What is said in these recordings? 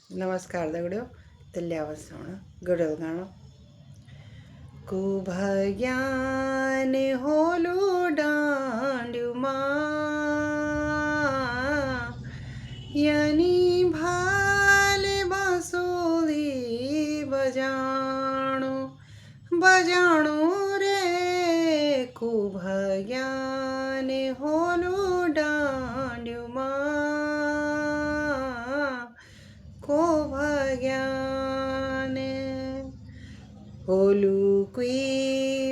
नमस्कार दगड़ियों। तो ल्यावा सुण गड़ल गाणो। कुभज्ञान होलु डांड्यू माँ यानी भाले बांसुरी बजाणो बजाणो रे कुभज्ञान होलु डांड्यू माँ को भज्ञान होलू कोई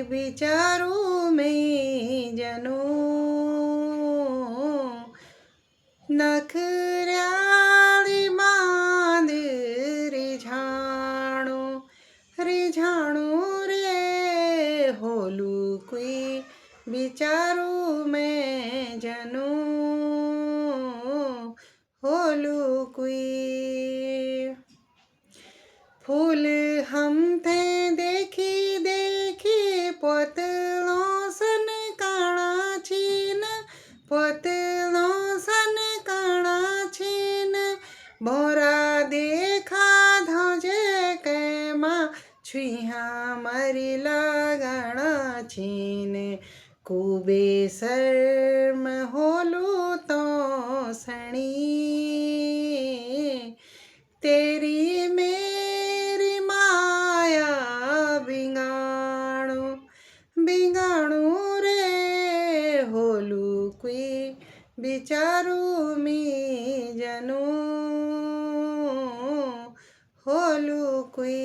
विचारो में जनो नखराली बांध रिझाणो रे होलू कोई विचारो में जनो होलू कोई फूल हम थे देखी देखी पोतलों सन काणा छीन पोतलों सन काणा छीन बोरा देखा धोजे के माँ छुहा मरी लगाणा छीन कुबे शर्म होलू तो सणी तेरी मेरी माया बिगाणो रे होलू कोई विचारू मी जनो होलू कोई